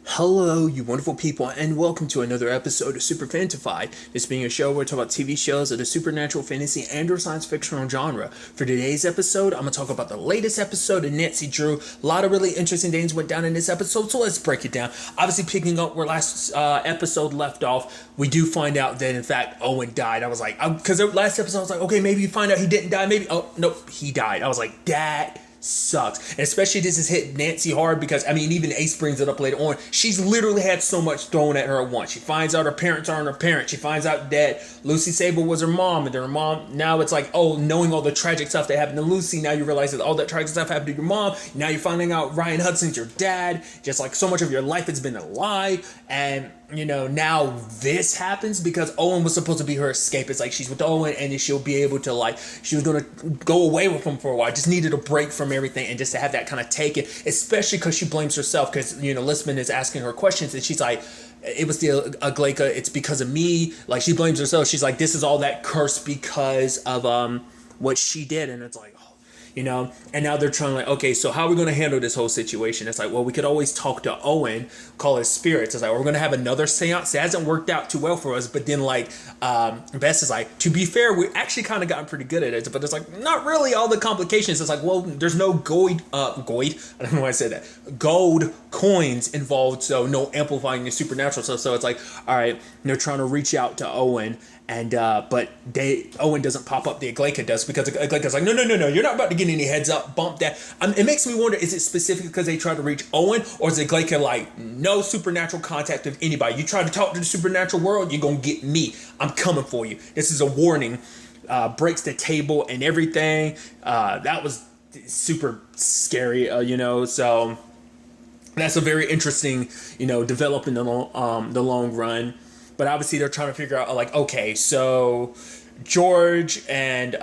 Hello, you wonderful people, and welcome to another episode of Super-Fanta-Fi. This being a show where we talk about TV shows of the supernatural, fantasy, and or science fictional genre. For today's episode, I'm going to talk about the latest episode of Nancy Drew. A lot of really interesting things went down in this episode, so let's break it down. Obviously, picking up where last episode left off, we do find out that, in fact, Owen died. I was like, because the last episode, I was like, okay, maybe you find out he didn't die, maybe, oh, nope, he died. I was like, that sucks. And especially this has hit Nancy hard because, I mean, even Ace brings it up later on. She's literally had so much thrown at her at once. She finds out her parents aren't her parents. She finds out that Lucy Sable was her mom, and her mom, now it's like, oh, knowing all the tragic stuff that happened to Lucy, now you realize that all that tragic stuff happened to your mom. Now you're finding out Ryan Hudson's your dad. Just like so much of your life has been a lie. And you know, now this happens because Owen was supposed to be her escape. It's like she's with Owen and then she'll be able to, like, she was going to go away with him for a while. Just needed a break from everything and just to have that kind of take it, especially because she blames herself because, you know, Listman is asking her questions and she's like, it was the Aglaika, it's because of me. Like, she blames herself. She's like, this is all that curse because of what she did. And it's like, you know, and now they're trying to like, okay, so how are we going to handle this whole situation? It's like, well, we could always talk to Owen, call his spirits. It's like, we're going to have another seance. It hasn't worked out too well for us. But then like, Bess is like, to be fair, we actually kind of gotten pretty good at it, but it's like, not really all the complications. It's like, well, there's no gold, I don't know why I said that, gold coins involved. So no amplifying the supernatural stuff. So it's like, all right, they're trying to reach out to Owen. And but Owen doesn't pop up, the Aglaika does, because Aglaika's like, no, you're not about to get any heads up, bump that. It makes me wonder, is it specific because they try to reach Owen, or is Aglaika like, no supernatural contact with anybody? You try to talk to the supernatural world, you're gonna get me. I'm coming for you. This is a warning. Breaks the table and everything. That was super scary, you know, so that's a very interesting, you know, develop in the long run. But obviously they're trying to figure out, like, okay, so George and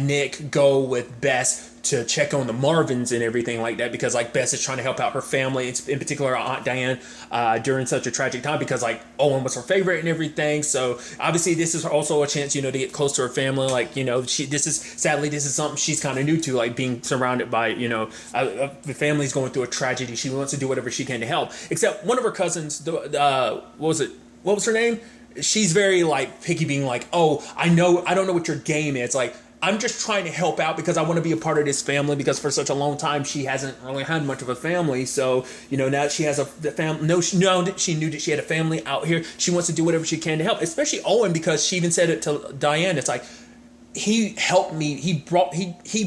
Nick go with Bess to check on the Marvins and everything like that, because like Bess is trying to help out her family, in particular Aunt Diane, during such a tragic time, because like Owen was her favorite and everything. So obviously this is also a chance, you know, to get close to her family. Like, you know, this is something she's kind of new to, like being surrounded by, you know, the family's going through a tragedy. She wants to do whatever she can to help. Except one of her cousins, what was her name? She's very like picky, being like, oh, I don't know what your game is. Like, I'm just trying to help out because I want to be a part of this family, because for such a long time she hasn't really had much of a family. So, you know, now she has a family. She knew that she had a family out here. She wants to do whatever she can to help, especially Owen, because she even said it to Diane. It's like, he helped me. He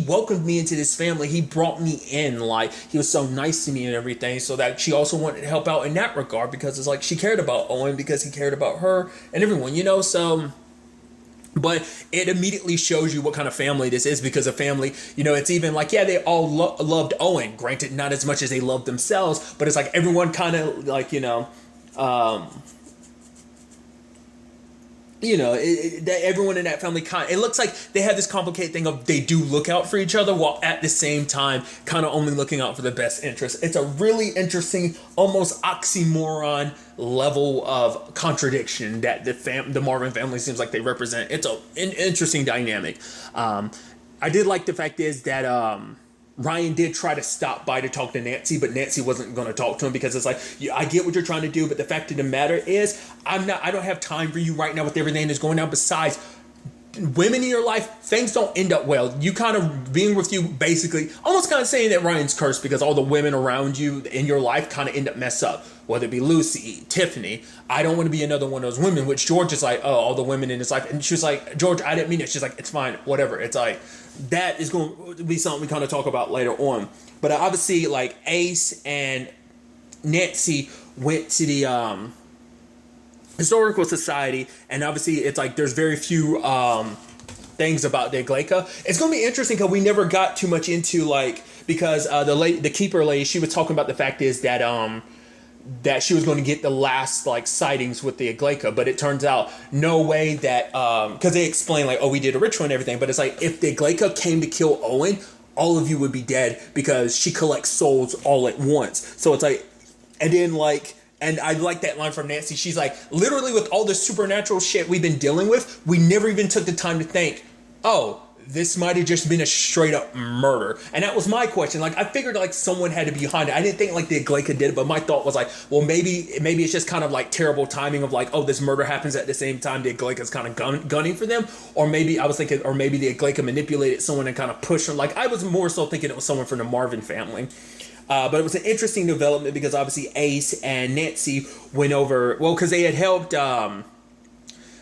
welcomed me into this family. He brought me in. Like, he was so nice to me and everything. So that she also wanted to help out in that regard, because it's like she cared about Owen because he cared about her and everyone, you know. So, but it immediately shows you what kind of family this is, because a family, you know, it's even like, yeah, they all loved Owen. Granted, not as much as they loved themselves, but it's like everyone kind of like, you know, everyone in that family it looks like they have this complicated thing of they do look out for each other while at the same time kind of only looking out for the best interest. It's a really interesting, almost oxymoron level of contradiction that the Marvin family seems like they represent. It's an interesting dynamic. I did like the fact is that Ryan did try to stop by to talk to Nancy, but Nancy wasn't going to talk to him, because it's like, yeah, I get what you're trying to do, but the fact of the matter is, I don't have time for you right now with everything that's going on. Besides, women in your life, things don't end up well. You kind of being with you, basically, almost kind of saying that Ryan's cursed, because all the women around you in your life kind of end up mess up. Whether it be Lucy, Tiffany, I don't want to be another one of those women, which George is like, oh, all the women in his life. And she was like, George, I didn't mean it. She's like, it's fine, whatever. It's like, that is going to be something we kind of talk about later on. But obviously, like, Ace and Nancy went to the Historical Society, and obviously it's like there's very few things about the Aglaika. It's going to be interesting because we never got too much into, like, because the keeper lady, she was talking about the fact is that that she was going to get the last, like, sightings with the Aglaika, but it turns out no way that, because they explain, like, oh, we did a ritual and everything, but it's like, if the Aglaika came to kill Owen, all of you would be dead, because she collects souls all at once. So it's like, and then, like, and I like that line from Nancy. She's like, literally with all the supernatural shit we've been dealing with, we never even took the time to think, oh, this might have just been a straight up murder. And that was my question. Like, I figured like someone had to be behind it. I didn't think like the Agleka did it, but my thought was like, well, maybe it's just kind of like terrible timing of like, oh, this murder happens at the same time the Agleka's kind of gunning for them. Or maybe I was thinking, or maybe the Agleka manipulated someone and kind of pushed them. Like, I was more so thinking it was someone from the Marvin family. But it was an interesting development because obviously Ace and Nancy went over, well, because they had helped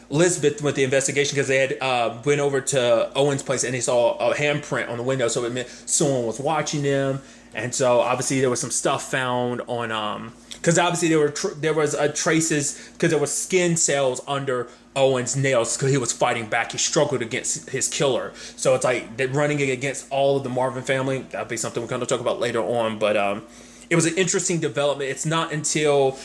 Elizabeth with the investigation, because they had went over to Owen's place and they saw a handprint on the window, so it meant someone was watching them. And so obviously there was some stuff found on because obviously there was traces, because there was skin cells under Owen's nails because he was fighting back. He struggled against his killer, so it's like they're running against all of the Marvin family. That'll be something we're going to talk about later on, but it was an interesting development. It's not until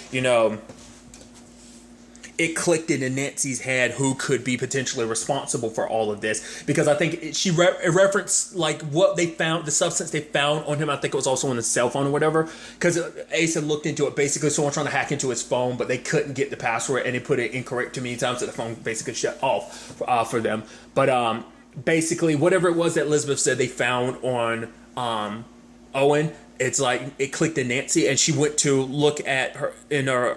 it clicked into Nancy's head who could be potentially responsible for all of this, because I think she referenced like what they found, the substance they found on him. I think it was also on his cell phone or whatever, because Ace had looked into it. Basically, someone trying to hack into his phone, but they couldn't get the password, and they put it incorrect too many times, so the phone basically shut off for them. But basically, whatever it was that Elizabeth said they found on Owen, it's like it clicked in Nancy, and she went to look at her in her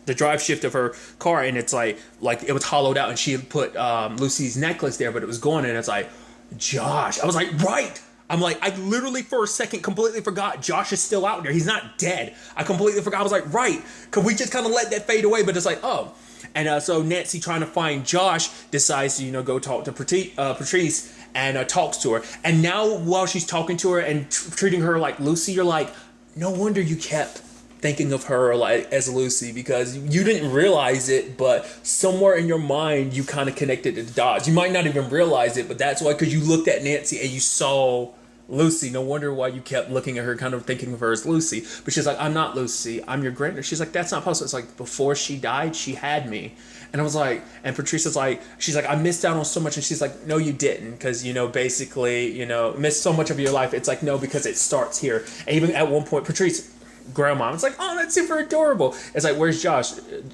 the drive shift of her car, and it's like it was hollowed out, and she had put Lucy's necklace there, but it was gone, and it's like, Josh. I was like, right. I'm like, I literally for a second completely forgot Josh is still out there. He's not dead. I completely forgot. I was like, right. Because we just kind of let that fade away, but it's like, oh. And so Nancy, trying to find Josh, decides to, go talk to Patrice, and talks to her. And now while she's talking to her and treating her like Lucy, you're like, no wonder you kept thinking of her like as Lucy, because you didn't realize it, but somewhere in your mind you kind of connected the dots. You might not even realize it, but that's why, because you looked at Nancy and you saw Lucy. No wonder why you kept looking at her, kind of thinking of her as Lucy. But she's like, I'm not Lucy, I'm your granddaughter. She's like, that's not possible. It's like, before she died, she had me. And I was like, and Patrice's like, she's like, I missed out on so much. And she's like, no, you didn't. Because, basically, missed so much of your life. It's like, no, because it starts here. And even at one point, Patrice, grandma, it's like, oh, that's super adorable. It's like, where's Josh?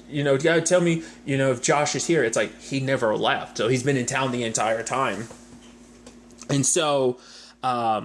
You gotta tell me, if Josh is here. It's like, he never left. So he's been in town the entire time. And so, that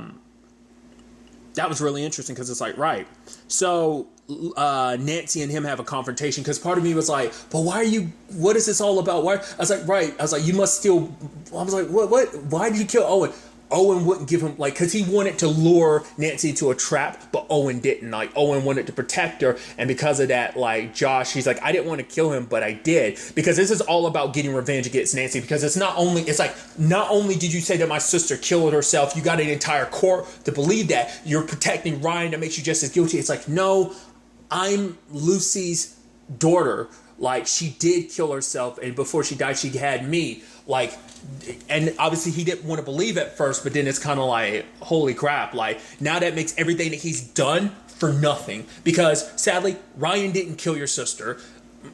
was really interesting, because it's like, right. So, Nancy and him have a confrontation, because part of me was like, but what is this all about? Why? I was like, right. I was like, you must still, I was like, what? Why did you kill Owen? Owen wouldn't give him, because he wanted to lure Nancy into a trap, but Owen didn't. Owen wanted to protect her, and because of that, Josh, he's like, I didn't want to kill him, but I did, because this is all about getting revenge against Nancy, because it's not only did you say that my sister killed herself, you got an entire court to believe that, you're protecting Ryan, that makes you just as guilty. It's like, no, I'm Lucy's daughter. She did kill herself, and before she died, she had me. And obviously he didn't want to believe at first, but then it's kind of like, holy crap. Now that makes everything that he's done for nothing. Because sadly, Ryan didn't kill your sister.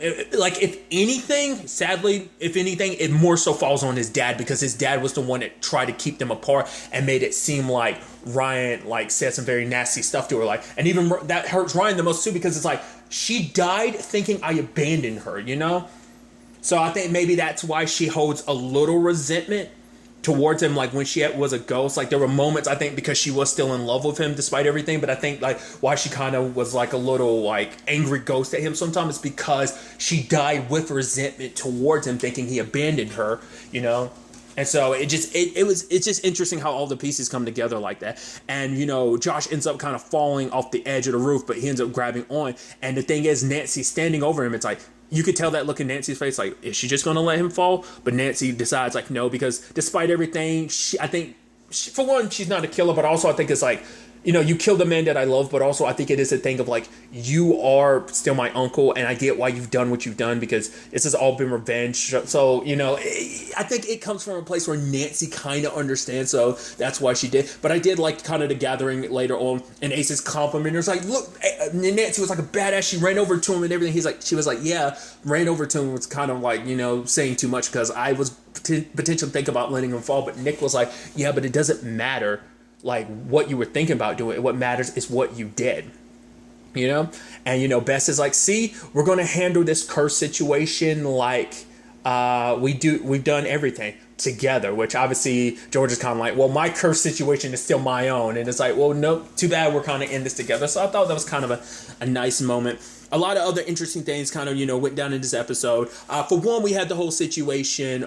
If anything, it more so falls on his dad, because his dad was the one that tried to keep them apart and made it seem like Ryan said some very nasty stuff to her, and even that hurts Ryan the most too, because it's like, she died thinking I abandoned her, So I think maybe that's why she holds a little resentment towards him, when she was a ghost. There were moments, I think, because she was still in love with him despite everything, but I think why she kind of was a little angry ghost at him sometimes is because she died with resentment towards him, thinking he abandoned her, And so it's just interesting how all the pieces come together like that. And, Josh ends up kind of falling off the edge of the roof, but he ends up grabbing on. And the thing is, Nancy standing over him, it's like, you could tell that look in Nancy's face, is she just going to let him fall? But Nancy decides, no, because despite everything, for one, she's not a killer, but also I think it's you killed the man that I love, but also I think it is a thing of you are still my uncle, and I get why you've done what you've done, because this has all been revenge. So, I think it comes from a place where Nancy kind of understands, so that's why she did. But I did kind of the gathering later on, and Ace's compliment. It was look, Nancy was a badass. She ran over to him and everything. She was yeah, ran over to him was kind of saying too much, because I was potentially thinking about letting him fall, but Nick was yeah, but it doesn't matter what you were thinking about doing. What matters is what you did, and Bess is see, we're going to handle this curse situation we've done everything. together, which obviously George is kind of like, well, my curse situation is still my own. And it's like, well, no, too bad we're kind of in this together. So I thought that was kind of a nice moment. A lot of other interesting things kind of, went down in this episode. For one, we had the whole situation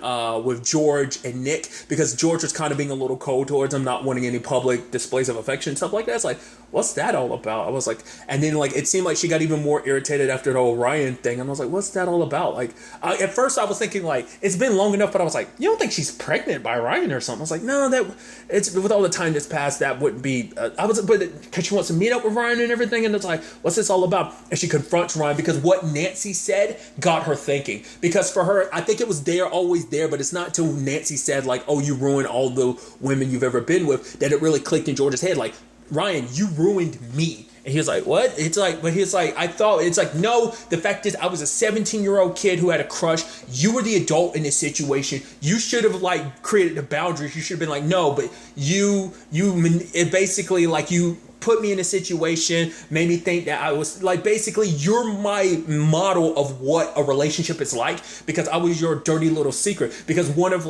with George and Nick, because George was kind of being a little cold towards him, not wanting any public displays of affection and stuff like that. It's like, what's that all about? I was like, and then like, it seemed like she got even more irritated after the whole Ryan thing. And I was like, what's that all about? Like, at first I was thinking like, it's been long enough, but I was like, you don't think she's pregnant by Ryan or something? I was like, no, that it's with all the time that's passed, that wouldn't be, but because she wants to meet up with Ryan and everything. And it's like, what's this all about? And she confronts Ryan because what Nancy said got her thinking. Because for her, I think it was always there, but it's not till Nancy said like, oh, you ruined all the women you've ever been with, that it really clicked in George's head. Like, Ryan, you ruined me. And he was like, what? It's like, but he's like, I thought, it's like, no, the fact is I was a 17-year-old kid who had a crush. You were the adult in this situation. You should have like created the boundaries. You should have been like, no, but it basically like you put me in a situation, made me think that I was like, basically you're my model of what a relationship is like, because I was your dirty little secret. Because one of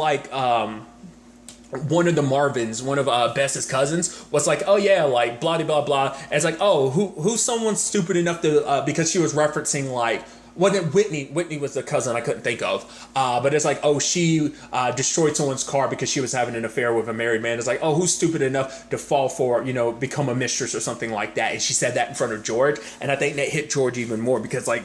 the Marvins, one of Bess's cousins, was like, oh yeah, like blah blah blah. And it's like, oh, who's someone stupid enough to because she was referencing like, wasn't Whitney? Whitney was the cousin I couldn't think of. But it's like, oh, she destroyed someone's car because she was having an affair with a married man. It's like, oh, who's stupid enough to fall for, become a mistress or something like that? And she said that in front of George. And I think that hit George even more because like,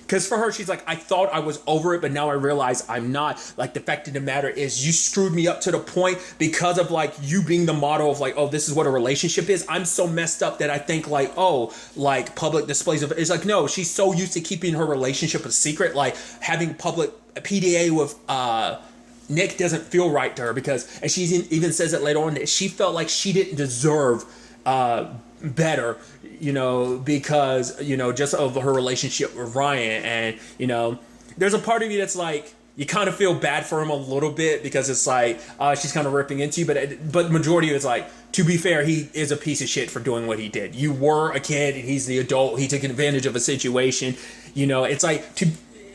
because for her, she's like, I thought I was over it, but now I realize I'm not. Like, the fact of the matter is you screwed me up to the point because of, like, you being the model of, like, oh, this is what a relationship is. I'm so messed up that I think, like, oh, like, public displays of... It's like, no, she's so used to keeping her relationship a secret. Like, having public PDA with... Nick doesn't feel right to her because... And she even says it later on that she felt like she didn't deserve... better, because, just of her relationship with Ryan. And, there's a part of you that's like, you kind of feel bad for him a little bit because it's like, she's kind of ripping into you. But majority of it's like, to be fair, he is a piece of shit for doing what he did. You were a kid and he's the adult. He took advantage of a situation. It's like,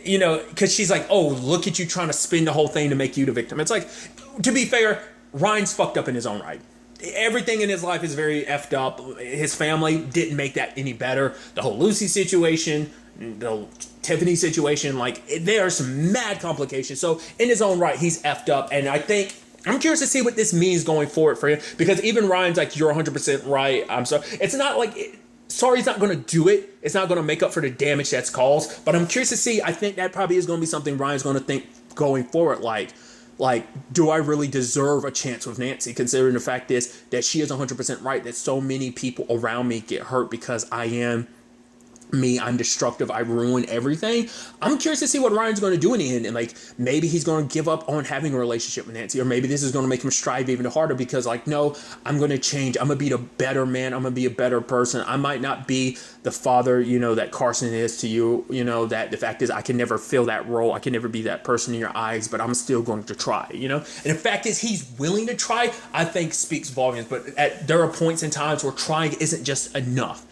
because she's like, oh, look at you trying to spin the whole thing to make you the victim. It's like, to be fair, Ryan's fucked up in his own right. Everything in his life is very effed up. His family didn't make that any better. The whole Lucy situation, the Tiffany situation, like, there are some mad complications. So in his own right, he's effed up. And I think, I'm curious to see what this means going forward for him. Because even Ryan's like, you're 100% right. I'm sorry. It's not like... Sorry, he's not going to do it. It's not going to make up for the damage that's caused. But I'm curious to see. I think that probably is going to be something Ryan's going to think going forward. Like, do I really deserve a chance with Nancy, considering the fact is that she is 100% right, that so many people around me get hurt because I am me, I'm destructive, I ruin everything. I'm curious to see what Ryan's going to do in the end. And like, maybe he's going to give up on having a relationship with Nancy, or maybe this is going to make him strive even harder because like, no, I'm going to change. I'm going to be the better man. I'm going to be a better person. I might not be the father, that Carson is to you, that the fact is I can never fill that role. I can never be that person in your eyes, but I'm still going to try, And the fact is he's willing to try, I think speaks volumes. But there are points in times where trying isn't just enough.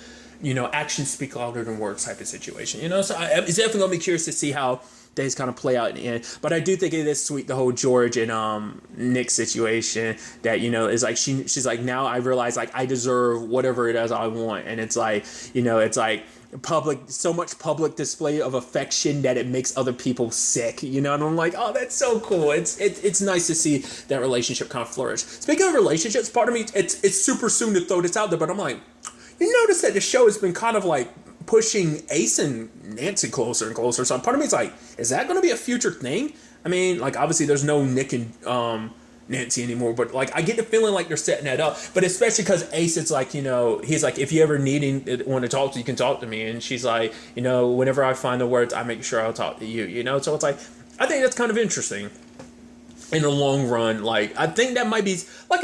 Actions speak louder than words type of situation, So it's definitely going to be curious to see how things kind of play out in the end. But I do think it is sweet, the whole George and Nick situation that, is like, she's like, now I realize like I deserve whatever it is I want. And it's like, it's like so much public display of affection that it makes other people sick, and I'm like, oh, that's so cool. It's nice to see that relationship kind of flourish. Speaking of relationships, part of me, it's super soon to throw this out there, but I'm like, you notice that the show has been kind of like pushing Ace and Nancy closer and closer. So part of me is like, is that going to be a future thing? I mean, like, obviously there's no Nick and Nancy anymore, but like, I get the feeling like they're setting that up. But especially because Ace, it's like, he's like, if you ever want to talk to, you can talk to me. And she's like, whenever I find the words, I make sure I'll talk to you, So it's like, I think that's kind of interesting. In the long run, like, I think that might be, like,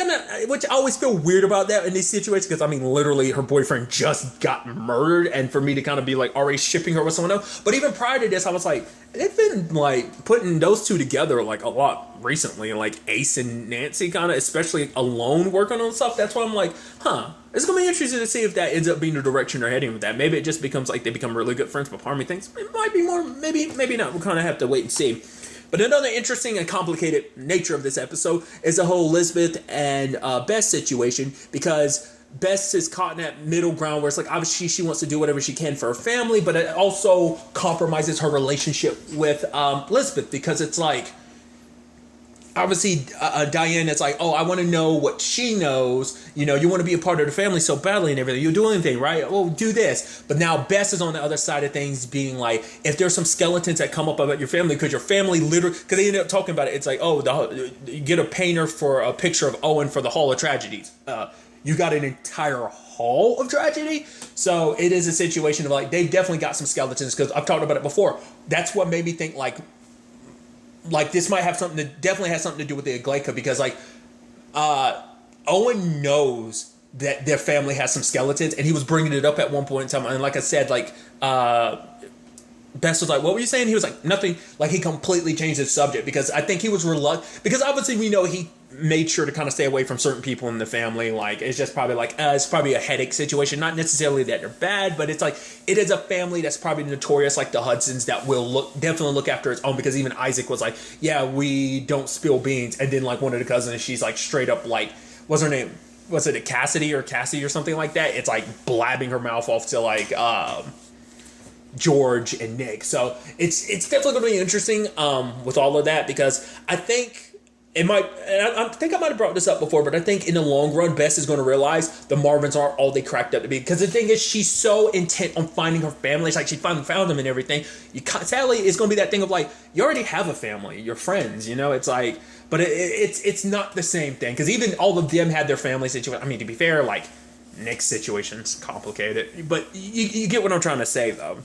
which I always feel weird about that in these situations, because, I mean, literally, her boyfriend just got murdered, and for me to kind of be, like, already shipping her with someone else, but even prior to this, I was like, they've been, like, putting those two together, like, a lot recently, like, Ace and Nancy, kind of, especially alone working on stuff. That's why I'm like, it's gonna be interesting to see if that ends up being the direction they're heading with that. Maybe it just becomes, like, they become really good friends, but part of me thinks it might be more, maybe not, we'll kind of have to wait and see. But another interesting and complicated nature of this episode is the whole Elizabeth and Bess situation, because Bess is caught in that middle ground where it's like, obviously she wants to do whatever she can for her family, but it also compromises her relationship with Elizabeth, because it's like, obviously Diane is like, oh, I want to know what she knows. You want to be a part of the family so badly and everything. You'll do anything, right? Oh, do this. But now Bess is on the other side of things, being like, if there's some skeletons that come up about your family, because your family literally, because they ended up talking about it, it's like, oh, you get a painter for a picture of Owen for the Hall of Tragedies. You got an entire Hall of Tragedy. So it is a situation of like, they've definitely got some skeletons, because I've talked about it before. That's what made me think like this might have something that definitely has something to do with the Aglaika, because like Owen knows that their family has some skeletons, and he was bringing it up at one point in time, and like I said, like Bess was like, what were you saying? He was like, nothing. Like, he completely changed his subject, because I think he was reluctant, because obviously we know he made sure to kind of stay away from certain people in the family. Like, it's just probably like, it's probably a headache situation. Not necessarily that they're bad, but it's like, it is a family that's probably notorious, like the Hudsons, that will definitely look after its own, because even Isaac was like, yeah, we don't spill beans. And then like one of the cousins, she's like straight up like, what's her name? Was it Cassie or something like that? It's like blabbing her mouth off to like, George and Nick. So it's definitely going to be interesting with all of that, because I think it might, and I think I might have brought this up before, but I think in the long run, Bess is going to realize the Marvins aren't all they cracked up to be. Because the thing is, she's so intent on finding her family. It's like she finally found them and everything. Sadly, it's going to be that thing of like, you already have a family, you're friends, it's like, but it's not the same thing. Because even all of them had their family situation. I mean, to be fair, like, Nick's situation's complicated, but you get what I'm trying to say, though.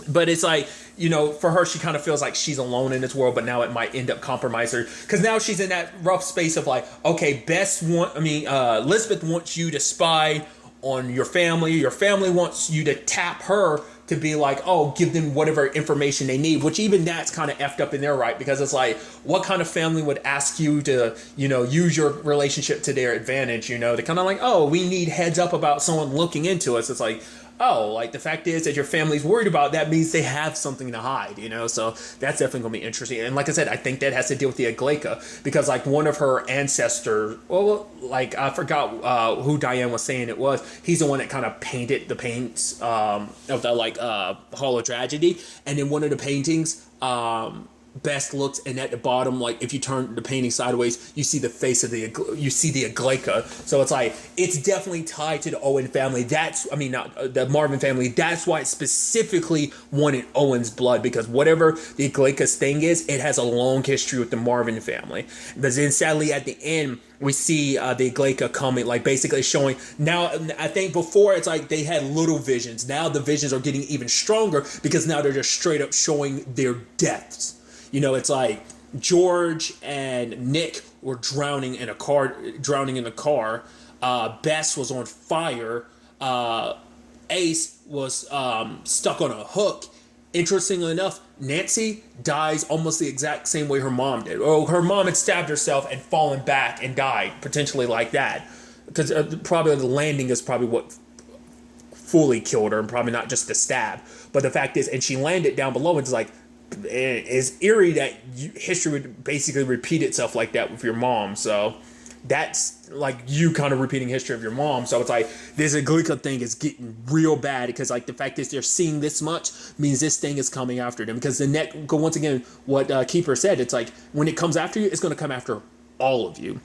But it's like, for her, she kind of feels like she's alone in this world, but now it might end up compromising her, because now she's in that rough space of like, okay, Elizabeth wants you to spy on your family. Your family wants you to tap her to be like, oh, give them whatever information they need, which even that's kind of effed up in their right, because it's like, what kind of family would ask you to, use your relationship to their advantage, they're kind of like, oh, we need heads up about someone looking into us. It's like, oh, like the fact is that your family's worried about that means they have something to hide, so that's definitely going to be interesting. And like I said, I think that has to deal with the Aglaika, because like one of her ancestors, well, like I forgot who Diane was saying it was, he's the one that kind of painted the paints of the like Hall of Tragedy, and in one of the paintings, Best looks, and at the bottom, like if you turn the painting sideways, you see the face of the Aglaika. So it's like, it's definitely tied to the Owen family. Not the Marvin family. That's why it specifically wanted Owen's blood, because whatever the Aglaika's thing is, it has a long history with the Marvin family. But then sadly at the end, we see the Aglaika coming, like basically showing. Now, I think before it's like they had little visions. Now the visions are getting even stronger, because now they're just straight up showing their deaths. It's like George and Nick were drowning in a car. Bess was on fire. Ace was stuck on a hook. Interestingly enough, Nancy dies almost the exact same way her mom did. Or her mom had stabbed herself and fallen back and died, potentially like that. Because probably the landing is probably what fully killed her, and probably not just the stab. But the fact is, and she landed down below, and it's like, it's eerie that history would basically repeat itself like that with your mom. So that's like you kind of repeating history of your mom. So it's like this Aglaika thing is getting real bad, because like the fact is they're seeing this much means this thing is coming after them. Because the net, once again, what Keeper said, it's like when it comes after you, it's going to come after all of you.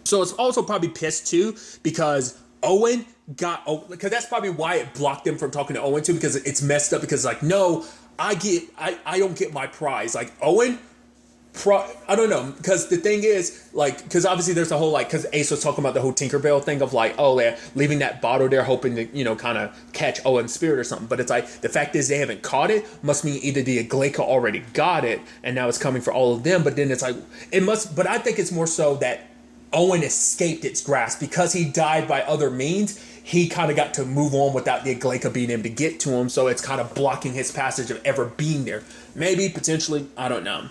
So it's also probably pissed too, because Owen because that's probably why it blocked them from talking to Owen too, because it's messed up. Because like, no, I don't get my prize. Like Owen, I don't know, because the thing is, like, because obviously there's a whole, like, because Ace was talking about the whole Tinkerbell thing of like, oh, they're leaving that bottle there hoping to, kind of catch Owen's spirit or something. But it's like, the fact is they haven't caught it, must mean either the Aglaika already got it and now it's coming for all of them. But then it's like, but I think it's more so that Owen escaped its grasp because he died by other means. He kind of got to move on without the Aglaika being able to get to him, so it's kind of blocking his passage of ever being there. Maybe, potentially, I don't know.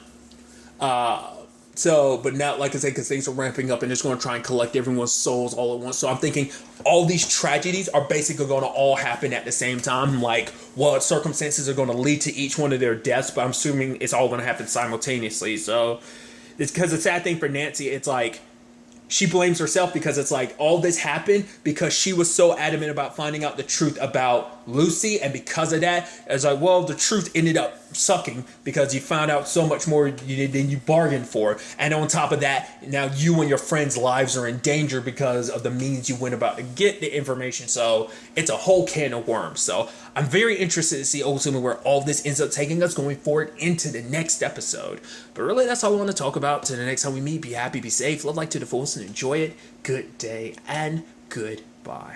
So, but now, like I said, because things are ramping up and it's going to try and collect everyone's souls all at once. So I'm thinking all these tragedies are basically going to all happen at the same time. Like, what circumstances are going to lead to each one of their deaths, but I'm assuming it's all going to happen simultaneously. So, it's because the sad thing for Nancy, it's like, she blames herself because it's like all this happened because she was so adamant about finding out the truth about Lucy, and because of that, it's like, well, the truth ended up sucking because you found out so much more than you bargained for, and on top of that, now you and your friends' lives are in danger because of the means you went about to get the information. So it's a whole can of worms. So I'm very interested to see ultimately where all this ends up taking us going forward into the next episode. But really, that's all I want to talk about. Till the next time we meet, be happy, be safe, love life to the fullest, and enjoy it. Good day and goodbye.